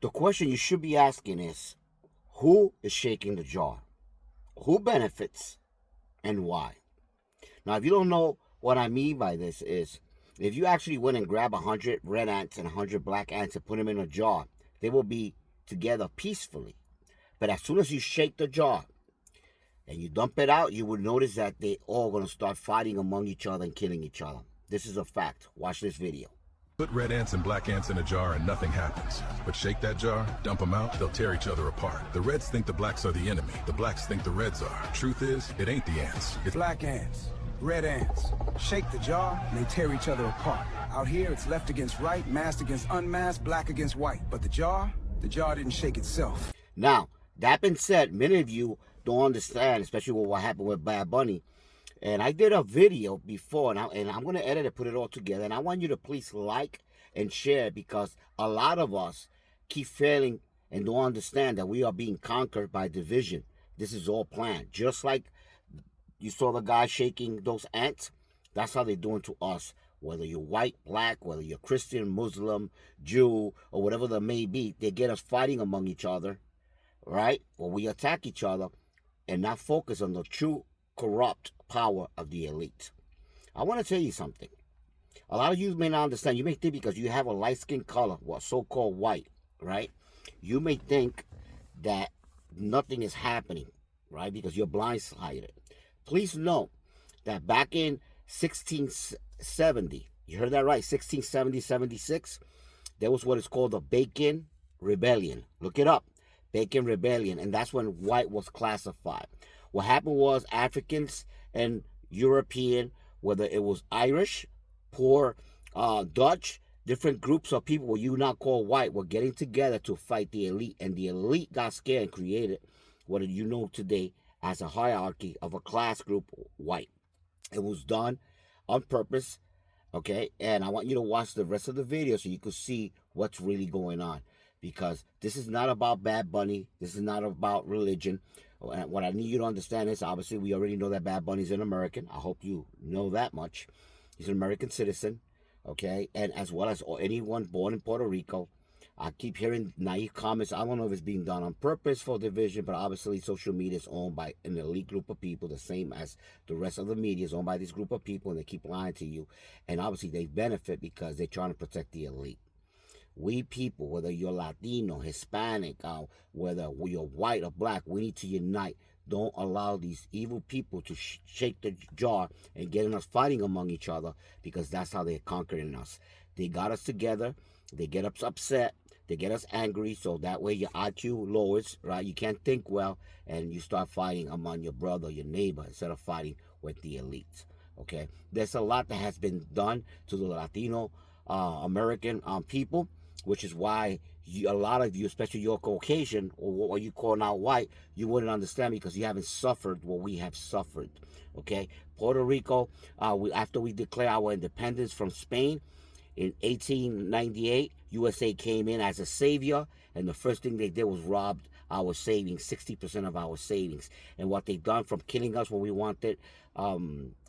The question you should be asking is, who is shaking the jar? Who benefits and why? Now, if you don't know what I mean by this is, if you actually went and grab 100 red ants and 100 black ants and put them in a jar, they will be together peacefully. But as soon as you shake the jar and you dump it out, you will notice that they all going to start fighting among each other and killing each other. This is a fact. Watch this video. Put red ants and black ants in a jar and nothing happens. But shake that jar, dump them out, they'll tear each other apart. The reds think the blacks are the enemy. The blacks think the reds are. Truth is, it ain't the ants. It's black ants, red ants. Shake the jar and they tear each other apart. Out here, it's left against right, masked against unmasked, black against white. But the jar didn't shake itself. Now, that being said, many of you don't understand, especially with what happened with Bad Bunny. And I did a video before, and I'm going to edit it, put it all together. And I want you to please like and share, because a lot of us keep failing and don't understand that we are being conquered by division. This is all planned. Just like you saw the guy shaking those ants, that's how they're doing to us. Whether you're white, black, whether you're Christian, Muslim, Jew, or whatever there may be, they get us fighting among each other, right? Or we attack each other and not focus on the true corrupt power of the elite. I want to tell you something. A lot of you may not understand. You may think because you have a light skin color, what so-called white, right? You may think that nothing is happening, right? Because you're blindsided. Please know that back in 1670, you heard that right, 1670, 76, there was what is called the Bacon Rebellion. Look it up, Bacon Rebellion, and that's when white was classified. What happened was Africans and European, whether it was Irish, poor, Dutch, different groups of people what you now call white were getting together to fight the elite. And the elite got scared and created what you know today as a hierarchy of a class group, white. It was done on purpose, okay? And I want you to watch the rest of the video so you can see what's really going on. Because this is not about Bad Bunny. This is not about religion. What I need you to understand is, obviously, we already know that Bad Bunny's an American. I hope you know that much. He's an American citizen, okay? And as well as anyone born in Puerto Rico. I keep hearing naive comments. I don't know if it's being done on purpose for division, but obviously social media is owned by an elite group of people, the same as the rest of the media is owned by this group of people, and they keep lying to you. And obviously they benefit because they're trying to protect the elite. We people, whether you're Latino, Hispanic, whether you're white or black, we need to unite. Don't allow these evil people to shake the jar and getting us fighting among each other, because that's how they're conquering us. They got us together. They get us upset. They get us angry, so that way your IQ lowers, right? You can't think well, and you start fighting among your brother, your neighbor, instead of fighting with the elites, okay? There's a lot that has been done to the Latino American people, which is why a lot of you, especially your Caucasian, or what you call now white, you wouldn't understand because you haven't suffered what we have suffered, okay? Puerto Rico, after we declare our independence from Spain in 1898, USA came in as a savior, and the first thing they did was robbed our savings, 60% of our savings. And what they done from killing us when we wanted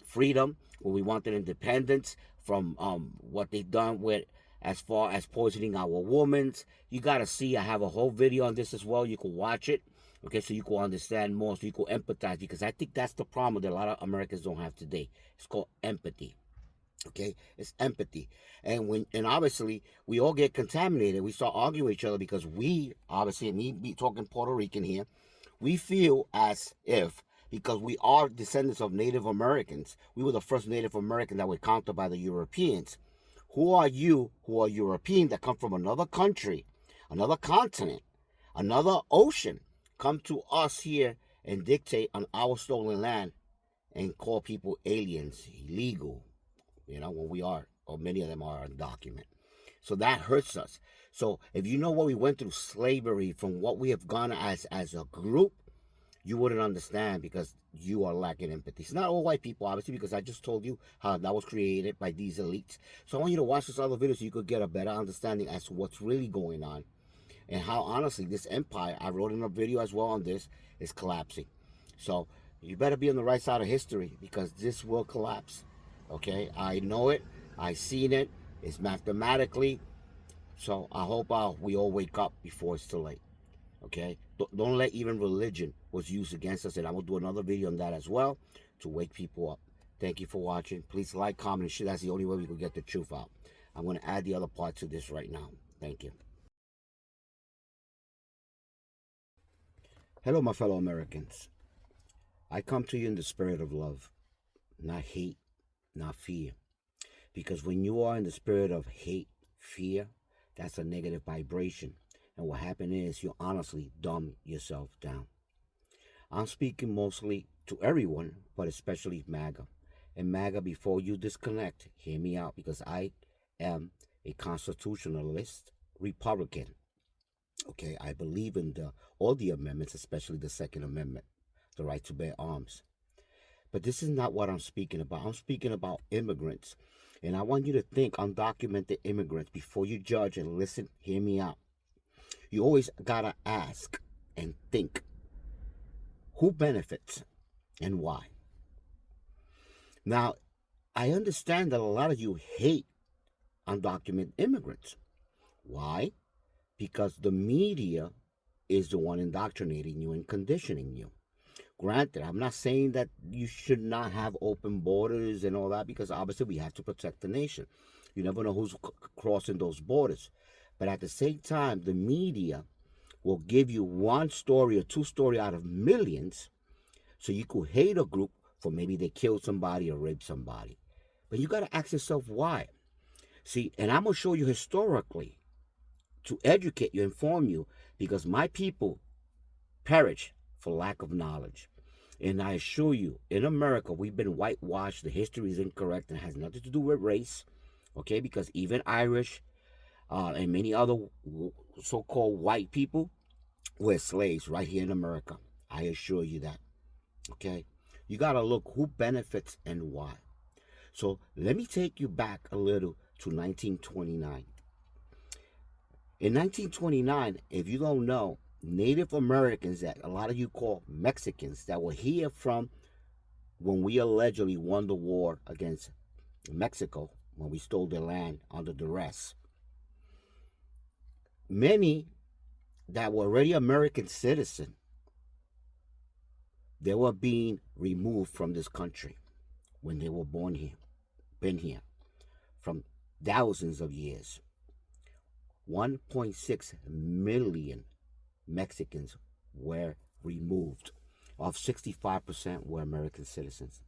freedom, when we wanted independence, from what they done with as far as poisoning our women. You got to see, I have a whole video on this as well. You can watch it, okay, so you can understand more, so you can empathize, because I think that's the problem that a lot of Americans don't have today. It's called empathy, okay? It's empathy. And obviously, we all get contaminated. We start arguing with each other because we, obviously, me be talking Puerto Rican here, we feel as if, because we are descendants of Native Americans, we were the first Native Americans that were conquered by the Europeans. Who are you, who are European, that come from another country, another continent, another ocean, come to us here and dictate on our stolen land and call people aliens, illegal, you know, when we are, or many of them are undocumented. So that hurts us. So if you know what we went through, slavery, from what we have gone as a group, you wouldn't understand, because you are lacking empathy. It's not all white people, obviously, because I just told you how that was created by these elites. So I want you to watch this other video so you could get a better understanding as to what's really going on, and how, honestly, this empire, I wrote in a video as well on this, is collapsing. So you better be on the right side of history, because this will collapse, okay? I know it. I seen it. It's mathematically So I hope we all wake up before it's too late. Okay? Don't let even religion was used against us. And I will do another video on that as well to wake people up. Thank you for watching. Please like, comment, and share. That's the only way we can get the truth out. I'm going to add the other part to this right now. Thank you. Hello, my fellow Americans. I come to you in the spirit of love, not hate, not fear. Because when you are in the spirit of hate, fear, that's a negative vibration. And what happens is you honestly dumb yourself down. I'm speaking mostly to everyone, but especially MAGA. And MAGA, before you disconnect, hear me out, because I am a constitutionalist Republican. Okay, I believe in all the amendments, especially the Second Amendment, the right to bear arms. But this is not what I'm speaking about. I'm speaking about immigrants. And I want you to think undocumented immigrants before you judge and listen. Hear me out. You always gotta ask and think, who benefits and why? Now, I understand that a lot of you hate undocumented immigrants. Why? Because the media is the one indoctrinating you and conditioning you. Granted, I'm not saying that you should not have open borders and all that, because obviously we have to protect the nation. You never know who's crossing those borders. But at the same time, the media will give you one story or two stories out of millions, so you could hate a group for maybe they killed somebody or raped somebody. But you got to ask yourself why. See, and I'm going to show you historically to educate you, inform you, because my people perish for lack of knowledge. And I assure you, in America, we've been whitewashed. The history is incorrect and has nothing to do with race. Okay, because even Irish and many other so-called white people were slaves right here in America. I assure you that. Okay, you got to look who benefits and why. So let me take you back a little to 1929. In 1929, if you don't know, Native Americans that a lot of you call Mexicans that were here from when we allegedly won the war against Mexico, when we stole their land under duress. Many that were already American citizens, they were being removed from this country when they were born here, been here, from thousands of years. 1.6 million Mexicans were removed. Of 65% were American citizens.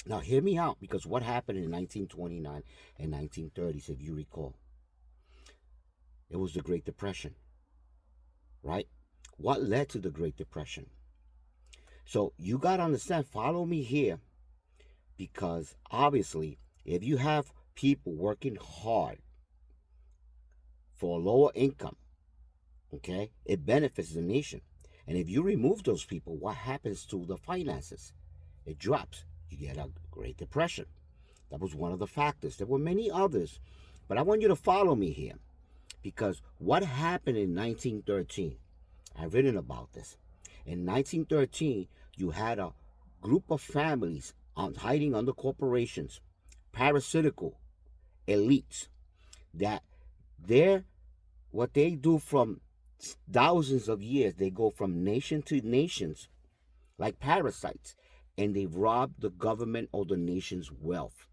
Now hear me out, because what happened in 1929 and 1930s, if you recall, it was the Great Depression, right? What led to the Great Depression? So you got to understand, follow me here, because obviously if you have people working hard for a lower income, okay, it benefits the nation. And if you remove those people, what happens to the finances? It drops. You get a Great Depression. That was one of the factors. There were many others, but I want you to follow me here, because what happened in 1913, I've written about this. In 1913, you had a group of families hiding under corporations, parasitical elites, that what they do from thousands of years, they go from nation to nations like parasites, and they rob the government or the nation's wealth.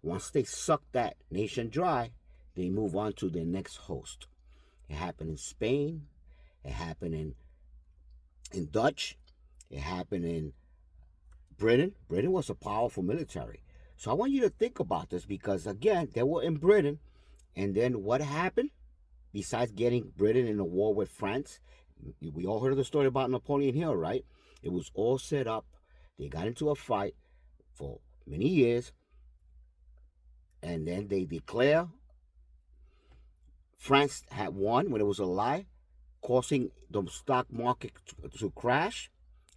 Once they suck that nation dry, they move on to their next host. It happened in Spain. It happened in Dutch. It happened in Britain. Britain was a powerful military. So I want you to think about this, because again, they were in Britain, and then what happened? Besides getting Britain in a war with France, we all heard the story about Napoleon Hill, right? It was all set up. They got into a fight for many years, and then they declare France had won when it was a lie, causing the stock market to crash,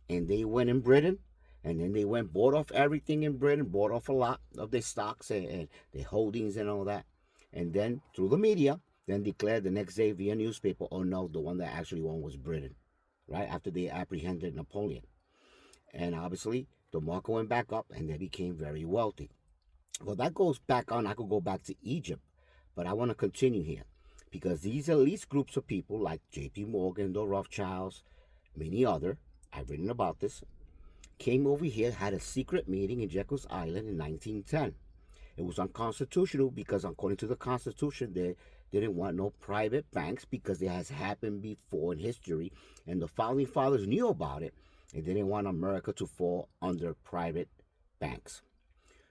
and they went in Britain, and then they went, bought off everything in Britain, bought off a lot of their stocks and their holdings and all that, and then through the media, then declared the next day via newspaper, oh no, the one that actually won was Britain, right? After they apprehended Napoleon. And obviously, the market went back up and they became very wealthy. Well, that goes back on, I could go back to Egypt, but I want to continue here, because these elite groups of people like J.P. Morgan, the Rothschilds, many other, I've written about this, came over here, had a secret meeting in Jekyll's Island in 1910. It was unconstitutional because according to the Constitution, they didn't want no private banks because it has happened before in history, and the Founding Fathers knew about it, and they didn't want America to fall under private banks.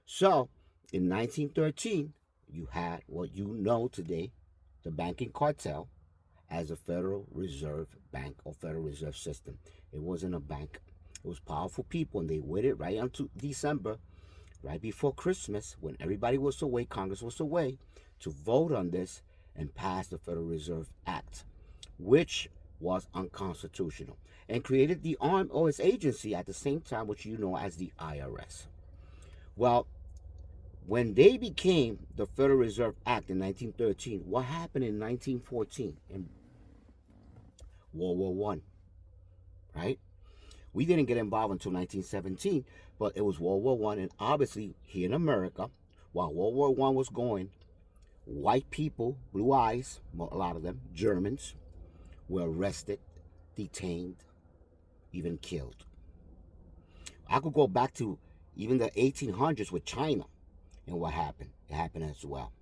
So, in 1913, you had what you know today, the banking cartel, as a Federal Reserve Bank or Federal Reserve System. It wasn't a bank. It was powerful people, and they waited right until December, right before Christmas, when everybody was away, Congress was away, to vote on this and pass the Federal Reserve Act, which was unconstitutional, and created the arm or its agency at the same time, which you know as the IRS. Well, when they became the Federal Reserve Act in 1913, what happened in 1914 in World War I, right? We didn't get involved until 1917, but it was World War I, and obviously here in America, while World War I was going, white people, blue eyes, a lot of them, Germans, were arrested, detained, even killed. I could go back to even the 1800s with China and what happened. It happened as well.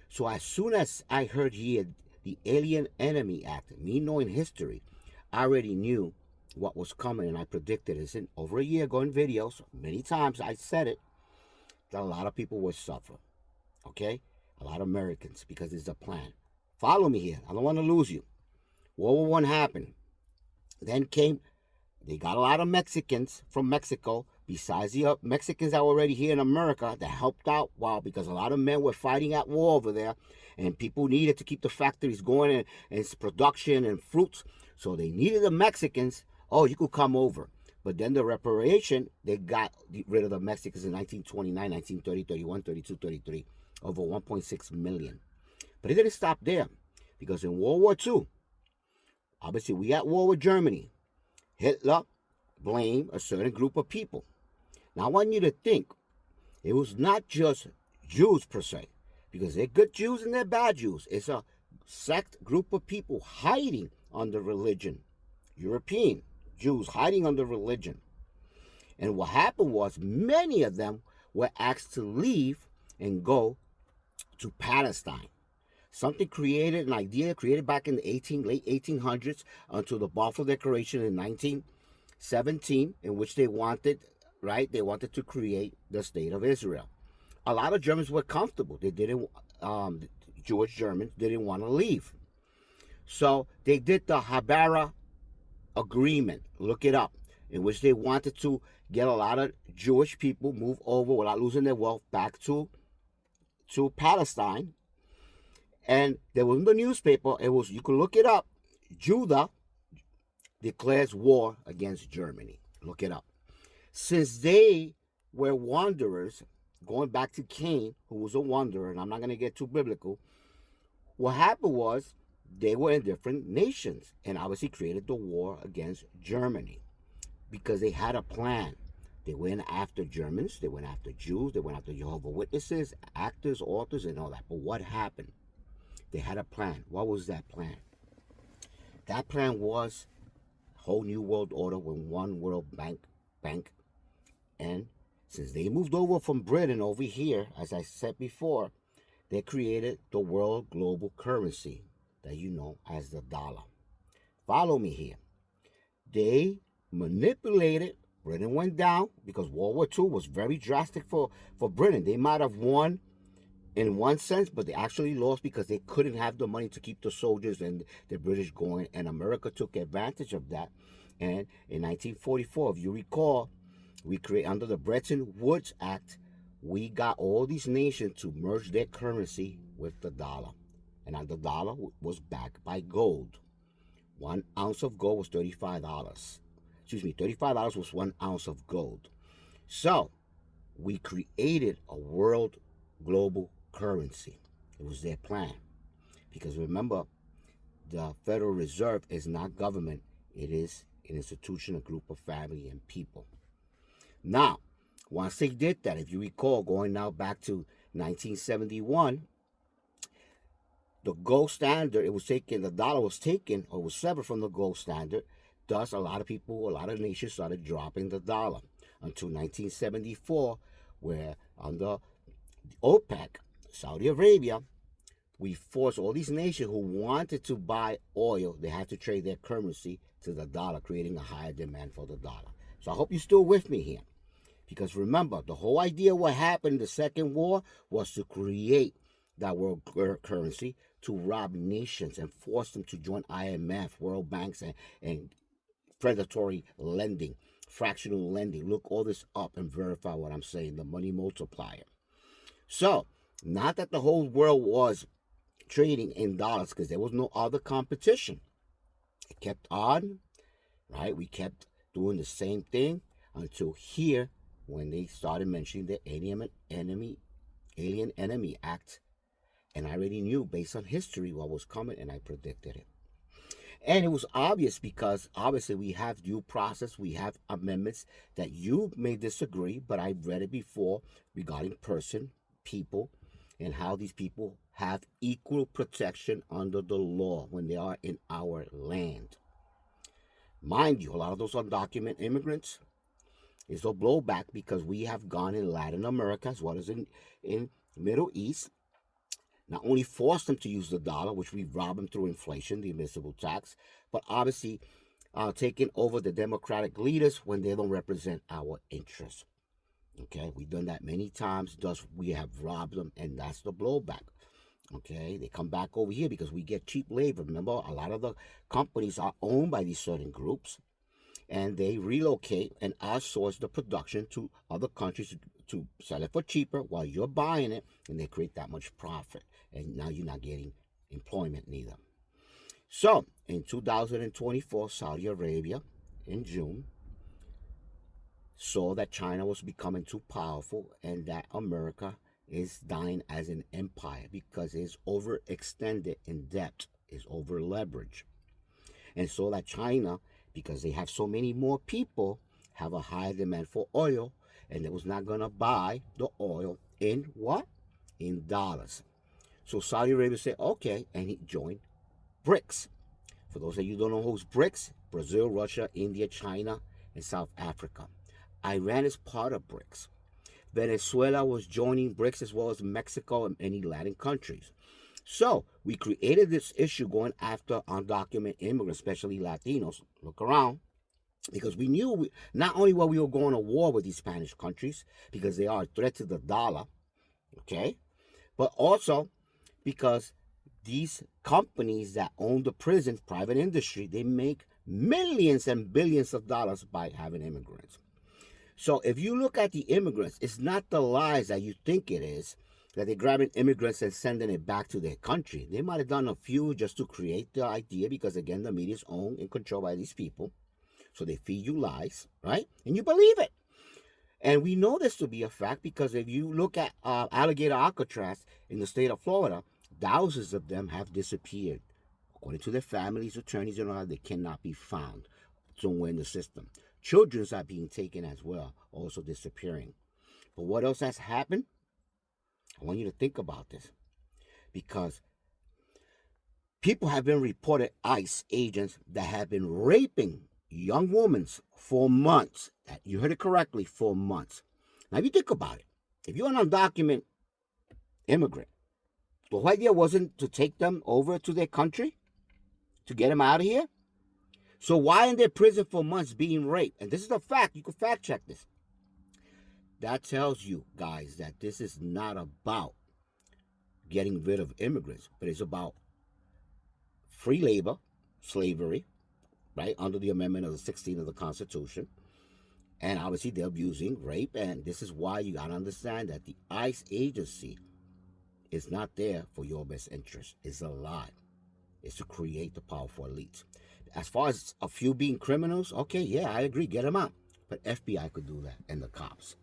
So as soon as I heard here the Alien Enemy Act, me knowing history, I already knew what was coming, and I predicted this in over a year ago in videos. Many times I said it, that a lot of people would suffer. Okay? A lot of Americans, because it's a plan. Follow me here. I don't want to lose you. World War I happened. Then came, they got a lot of Mexicans from Mexico, besides the Mexicans that were already here in America, that helped out, because a lot of men were fighting at war over there, and people needed to keep the factories going and its production and fruits. So they needed the Mexicans. Oh, you could come over. But then the reparation, they got rid of the Mexicans in 1929, 1930, 31, 32, 33, over 1.6 million. But it didn't stop there, because in World War II, obviously we at war with Germany. Hitler blamed a certain group of people. Now I want you to think, it was not just Jews per se, because they're good Jews and they're bad Jews. It's a sect group of people hiding under religion. European Jews hiding under religion. And what happened was many of them were asked to leave and go to Palestine. Something created, an idea created back in the late 1800s until the Balfour Declaration in 1917, in which they wanted, right? They wanted to create the state of Israel. A lot of Germans were comfortable. They didn't, Jewish Germans didn't want to leave. So they did the Habara Agreement, look it up, in which they wanted to get a lot of Jewish people move over without losing their wealth back to Palestine. And there was in the newspaper, it was, you can look it up, Judah declares war against Germany. Look it up. Since they were wanderers, going back to Cain, who was a wanderer, and I'm not going to get too biblical, what happened was they were in different nations and obviously created the war against Germany because they had a plan. They went after Germans, they went after Jews, they went after Jehovah's Witnesses, actors, authors, and all that. But what happened? They had a plan. What was that plan? That plan was a whole new world order with one world bank. And since they moved over from Britain over here, as I said before, they created the world global currency that you know as the dollar. Follow me here. They manipulated. Britain went down because World War II was very drastic for Britain. They might have won in one sense, but they actually lost because they couldn't have the money to keep the soldiers and the British going, and America took advantage of that. And in 1944, if you recall, we created, under the Bretton Woods Act, we got all these nations to merge their currency with the dollar. And the dollar was backed by gold. 1 ounce of gold was $35. Excuse me, $35 was 1 ounce of gold. So we created a world global currency. It was their plan. Because remember, the Federal Reserve is not government. It is an institution, a group of family and people. Now, once they did that, if you recall, going now back to 1971, the gold standard, the dollar was taken or was severed from the gold standard. Thus, a lot of nations started dropping the dollar until 1974, where under OPEC, Saudi Arabia, we forced all these nations who wanted to buy oil, they had to trade their currency to the dollar, creating a higher demand for the dollar. So I hope you're still with me here. Because remember, the whole idea what happened in the Second War was to create that world currency to rob nations and force them to join IMF, World Banks, and predatory lending, fractional lending. Look all this up and verify what I'm saying, the money multiplier. So, not that the whole world was trading in dollars, because there was no other competition. It kept on, right? We kept doing the same thing until here, when they started mentioning the Alien Enemy Act. And I already knew, based on history, what was coming, and I predicted it. And it was obvious because obviously we have due process, we have amendments that you may disagree, but I've read it before regarding people, and how these people have equal protection under the law when they are in our land. Mind you, a lot of those undocumented immigrants is a blowback because we have gone in Latin America as well as in Middle East, not only forced them to use the dollar, which we rob them through inflation, the invisible tax, but obviously taking over the democratic leaders when they don't represent our interests. Okay, we've done that many times, thus we have robbed them, and that's the blowback. Okay, they come back over here because we get cheap labor. Remember, a lot of the companies are owned by these certain groups, and they relocate and outsource the production to other countries to sell it for cheaper while you're buying it, and they create that much profit. And now you're not getting employment neither. So, in 2024, Saudi Arabia, in June, saw that China was becoming too powerful and that America is dying as an empire because it's overextended in debt, is over leveraged. And so that China, because they have so many more people, have a higher demand for oil, and it was not going to buy the oil in what? In dollars. So Saudi Arabia said, okay, and he joined BRICS. For those of you who don't know who's BRICS, Brazil, Russia, India, China, and South Africa. Iran is part of BRICS. Venezuela was joining BRICS as well as Mexico and many Latin countries. So we created this issue going after undocumented immigrants, especially Latinos. Look around. Because we knew not only were we were going to war with these Spanish countries, because they are a threat to the dollar, okay, but also because these companies that own the prisons, private industry, they make millions and billions of dollars by having immigrants. So if you look at the immigrants, it's not the lies that you think it is, that they're grabbing immigrants and sending it back to their country. They might have done a few just to create the idea because, again, the media is owned and controlled by these people. So they feed you lies, right? And you believe it. And we know this to be a fact because if you look at alligator Alcatraz in the state of Florida, thousands of them have disappeared. According to their families, attorneys, and all, they cannot be found somewhere in the system. Children are being taken as well, also disappearing. But what else has happened? I want you to think about this. Because people have been reported, ICE agents, that have been raping young women for months. You heard it correctly, for months. Now, if you think about it, if you're an undocumented immigrant, the whole idea wasn't to take them over to their country, to get them out of here. So why in their prison for months being raped? And this is a fact. You can fact check this. That tells you, guys, that this is not about getting rid of immigrants, but it's about free labor, slavery, right, under the amendment of the 16th of the Constitution. And obviously they're abusing rape, and this is why you got to understand that the ICE agency is not there for your best interest. It's a lie. It's to create the powerful elites. As far as a few being criminals, okay, yeah, I agree, get them out. But FBI could do that, and the cops.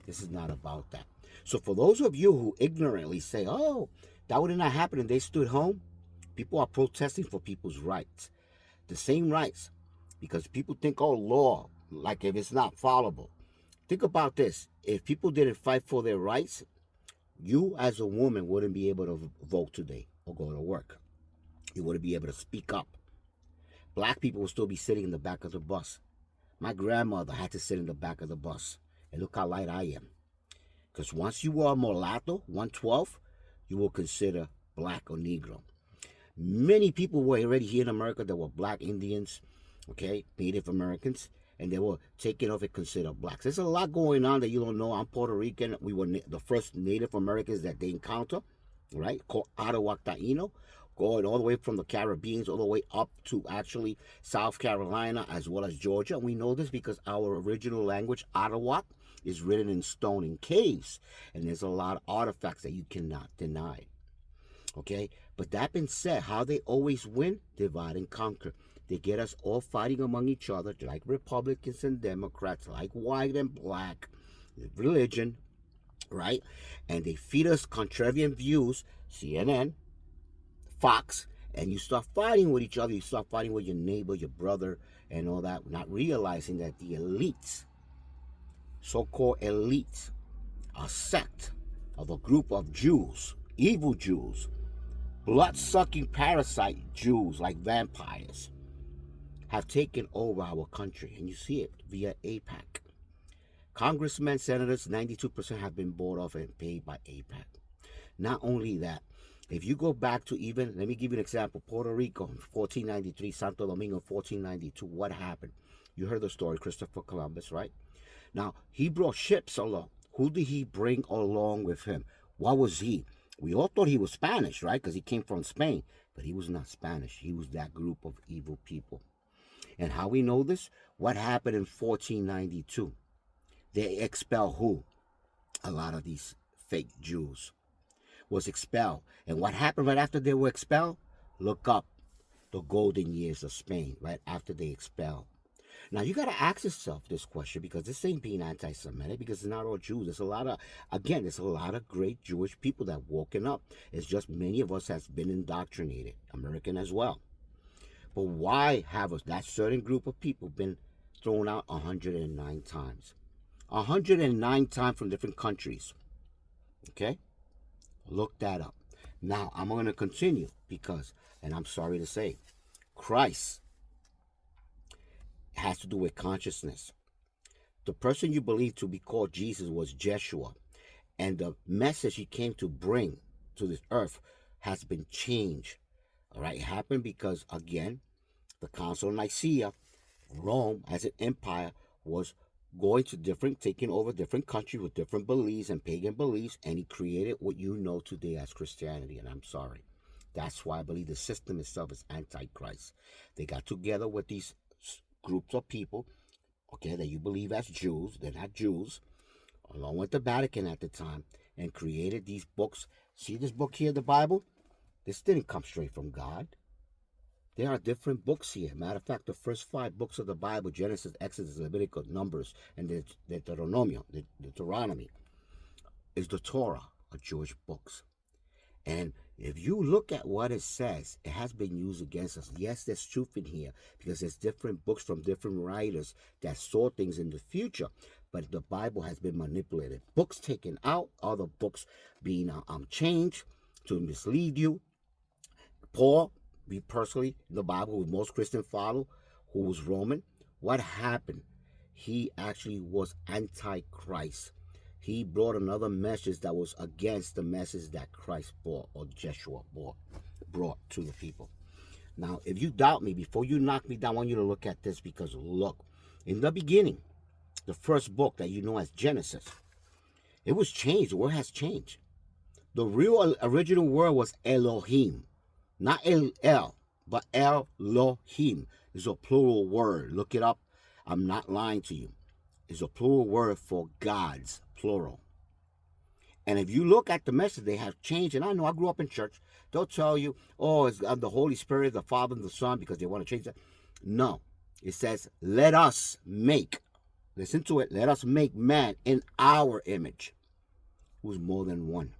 This is not about that. So for those of you who ignorantly say, oh, that would not happen and they stood home, people are protesting for people's rights. The same rights. Because people think, oh, law, like if it's not followable. Think about this. If people didn't fight for their rights, you as a woman wouldn't be able to vote today. or go to work. You want to be able to speak up. Black people will still be sitting in the back of the bus. My grandmother had to sit in the back of the bus. And look how light I am. Because once you are a mulatto, 112, you will consider black or Negro. Many people were already here in America that were black Indians, okay, Native Americans, and they were taken off and considered blacks. There's a lot going on that you don't know. I'm Puerto Rican. We were the first Native Americans that they encounter, right, called Arawak Taino, going all the way from the Caribbeans all the way up to actually South Carolina as well as Georgia. And we know this because our original language, Arawak, is written in stone in caves, and there's a lot of artifacts that you cannot deny. Okay, but that being said, how they always win? Divide and conquer. They get us all fighting among each other, like Republicans and Democrats, like white and black, religion, right? And they feed us contrarian views, CNN, Fox, and you start fighting with each other. You start fighting with your neighbor, your brother, and all that, not realizing that the elites, so-called elites, a sect of a group of Jews, evil Jews, blood-sucking parasite Jews like vampires, have taken over our country. And you see it via AIPAC. Congressmen, senators, 92% have been bought off and paid by AIPAC. Not only that, if you go back to even, let me give you an example, Puerto Rico, 1493, Santo Domingo, 1492, what happened? You heard the story, Christopher Columbus, right? Now, he brought ships along. Who did he bring along with him? What was he? We all thought he was Spanish, right? Because he came from Spain. But he was not Spanish. He was that group of evil people. And how we know this? What happened in 1492? They expelled who? A lot of these fake Jews was expelled. And what happened right after they were expelled? Look up the golden years of Spain, right after they expelled. Now, you got to ask yourself this question, because this ain't being anti-Semitic, because it's not all Jews. There's a lot of great Jewish people that woken up. It's just many of us has been indoctrinated, American as well. But why have that certain group of people been thrown out 109 times? 109 times from different countries. Okay? Look that up. Now, I'm going to continue because, and I'm sorry to say, Christ has to do with consciousness. The person you believe to be called Jesus was Jeshua, and the message he came to bring to this earth has been changed. All right, it happened because, again, the Council of Nicaea, Rome as an empire was going to taking over different countries with different beliefs and pagan beliefs, and he created what you know today as Christianity, and I'm sorry. That's why I believe the system itself is antichrist. They got together with these groups of people, okay, that you believe as Jews, they're not Jews, along with the Vatican at the time, and created these books. See this book here, the Bible? This didn't come straight from God. There are different books here. Matter of fact, the first 5 books of the Bible, Genesis, Exodus, Leviticus, Numbers, and the Deuteronomy, is the Torah, of Jewish books. And if you look at what it says, it has been used against us. Yes, there's truth in here because there's different books from different writers that saw things in the future. But the Bible has been manipulated. Books taken out, other books being changed to mislead you. Paul, me personally, the Bible, who most Christians follow, who was Roman, what happened? He actually was anti-Christ. He brought another message that was against the message that Christ brought, or Jeshua brought to the people. Now, if you doubt me, before you knock me down, I want you to look at this, because look, in the beginning, the first book that you know as Genesis, it was changed. The word has changed. The real original word was Elohim, not El, but Elohim. It's a plural word. Look it up. I'm not lying to you. It's a plural word for gods, plural. And if you look at the message, they have changed. And I know I grew up in church. They'll tell you, oh, it's the Holy Spirit, the Father, and the Son, because they want to change that. No. It says, let us make. Listen to it. Let us make man in our image. Who's more than one.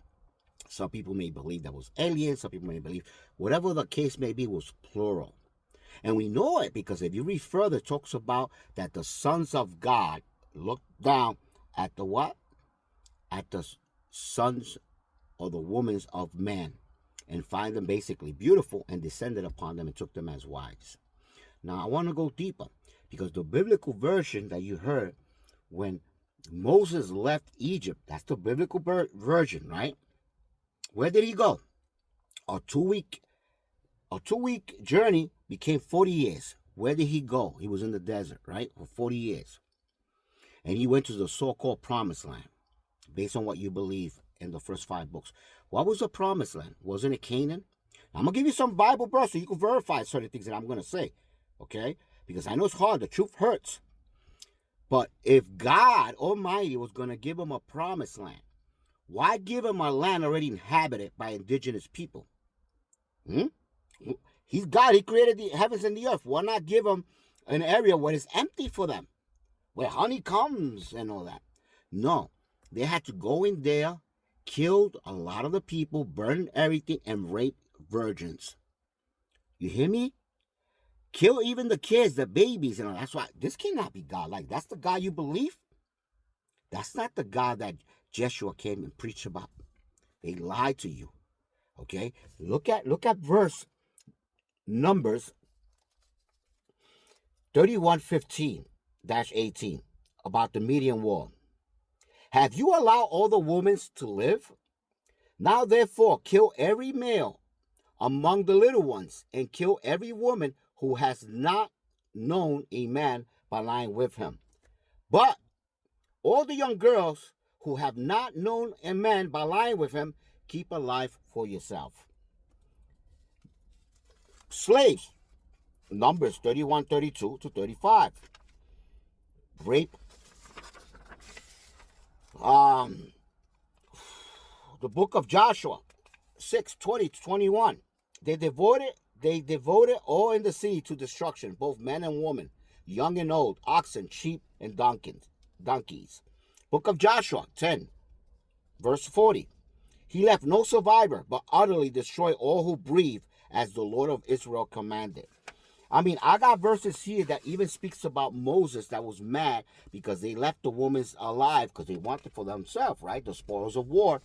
Some people may believe that was aliens. Some people may believe, whatever the case may be, was plural. And we know it because if you read further, it talks about that the sons of God look down at the what? At the sons or the women of man. and find them basically beautiful and descended upon them and took them as wives. Now, I want to go deeper because the biblical version that you heard when Moses left Egypt, that's the biblical version, right? Where did he go? A two-week journey became 40 years. Where did he go? He was in the desert, right? For 40 years. And he went to the so-called promised land, based on what you believe in the first 5 books. What was the promised land? Wasn't it Canaan? I'm going to give you some Bible verse so you can verify certain things that I'm going to say, okay? Because I know it's hard. The truth hurts. But if God Almighty was going to give him a promised land, why give him a land already inhabited by indigenous people? He's God. He created the heavens and the earth. Why not give him an area where it's empty for them, where honey comes and all that? No, they had to go in there, killed a lot of the people, burned everything, and raped virgins. You hear me? Kill even the kids, the babies, and all. That's why this cannot be God. Like, that's the God you believe? That's not the God that Joshua came and preached about. They lied to you. Okay? Look at verse Numbers 31:15-18 about the Median Wall. Have you allowed all the women to live? Now therefore kill every male among the little ones, and kill every woman who has not known a man by lying with him. But all the young girls who have not known a man by lying with him, keep alive for yourself. Slaves, Numbers 31:32-35. Rape. The book of Joshua 6:20-21. They devoted all in the sea to destruction, both men and women, young and old, oxen, sheep, and donkeys. Book of Joshua 10:40. He left no survivor, but utterly destroyed all who breathe, as the Lord of Israel commanded. I mean, I got verses here that even speaks about Moses that was mad because they left the women alive because they wanted for themselves, right? The spoils of war.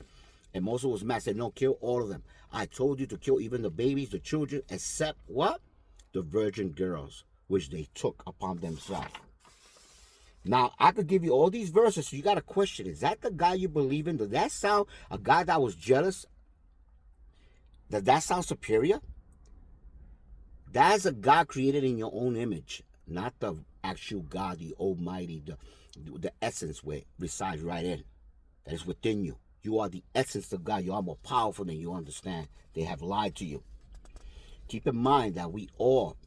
And Moses was mad, said, no, kill all of them. I told you to kill even the babies, the children, except what? The virgin girls, which they took upon themselves. Now, I could give you all these verses, so you got to question, is that the guy you believe in? Does that sound a guy that was jealous? Does that sound superior? That's a God created in your own image, not the actual God, the Almighty, the essence where it resides right in. That is within you. You are the essence of God. You are more powerful than you understand. They have lied to you. Keep in mind that we all,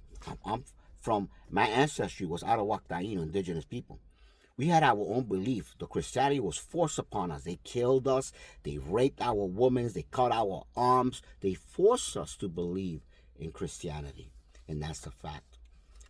I'm from, my ancestry was Arawak Taino, indigenous people. We had our own belief. The Christianity was forced upon us. They killed us. They raped our women. They cut our arms. They forced us to believe in Christianity. And that's the fact.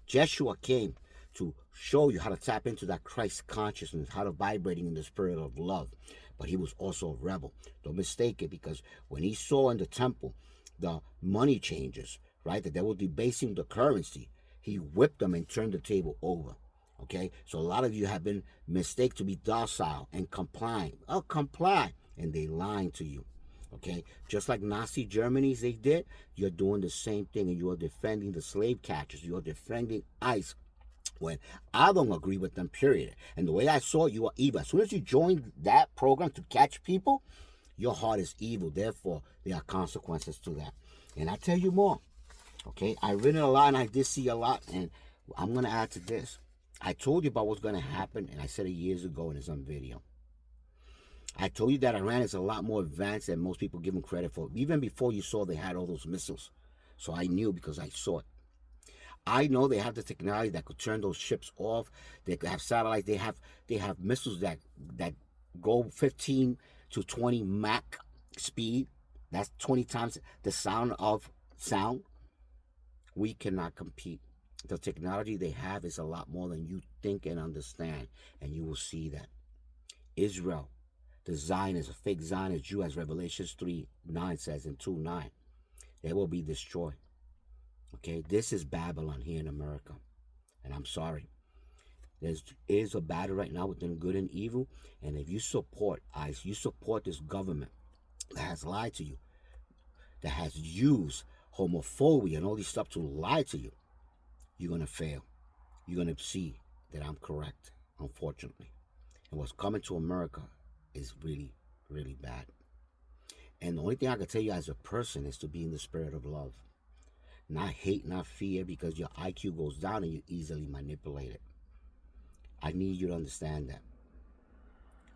Joshua came to show you how to tap into that Christ consciousness, how to vibrating in the spirit of love. But he was also a rebel. Don't mistake it, because when he saw in the temple the money changers, right, that they were debasing the currency, he whipped them and turned the table over. Okay, so a lot of you have been mistaken to be docile and complying. Oh, comply, and they lying to you. Okay, just like Nazi Germany's they did, you're doing the same thing, and you are defending the slave catchers. You are defending ICE. When I don't agree with them, period. And the way I saw it, you are evil. As soon as you join that program to catch people, your heart is evil. Therefore, there are consequences to that. And I tell you more. Okay, I've written a lot, and I did see a lot, and I'm going to add to this. I told you about what's going to happen, and I said it years ago in some video. I told you that Iran is a lot more advanced than most people give them credit for. Even before you saw they had all those missiles. So I knew because I saw it. I know they have the technology that could turn those ships off. They could have satellites. They have missiles that go 15 to 20 Mach speed. That's 20 times the sound of sound. We cannot compete. The technology they have is a lot more than you think and understand. And you will see that. Israel, the Zionist, a fake Zionist Jew, as Revelations 3:9 says in 2:9, they will be destroyed. Okay, this is Babylon here in America. And I'm sorry. There is a battle right now within good and evil. And if you support ICE, you support this government that has lied to you. that has used homophobia and all this stuff to lie to you, you're going to fail. You're going to see that I'm correct, unfortunately. And what's coming to America is really, really bad. And the only thing I can tell you as a person is to be in the spirit of love. Not hate, not fear, because your IQ goes down and you're easily manipulated. I need you to understand that.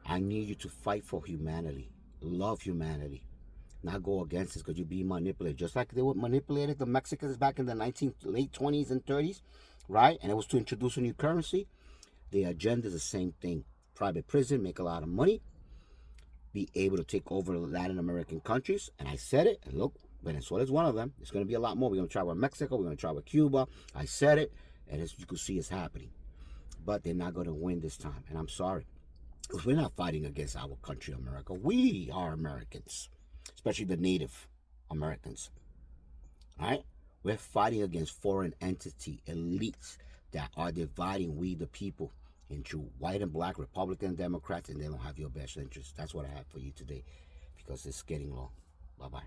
I need you to fight for humanity. Love humanity. Not go against it because you're being manipulated. Just like they were manipulated the Mexicans back in the late 20s and 30s, right? And it was to introduce a new currency. The agenda is the same thing. Private prison, make a lot of money, be able to take over Latin American countries. And I said it, and look, Venezuela is one of them. There's going to be a lot more. We're going to try with Mexico. We're going to try with Cuba. I said it, and as you can see, it's happening. But they're not going to win this time, and I'm sorry. Because we're not fighting against our country, America. We are Americans, especially the Native Americans. All right? We're fighting against foreign entity elites that are dividing we the people into white and black, Republican, Democrats, and they don't have your best interests. That's what I have for you today because it's getting long. Bye-bye.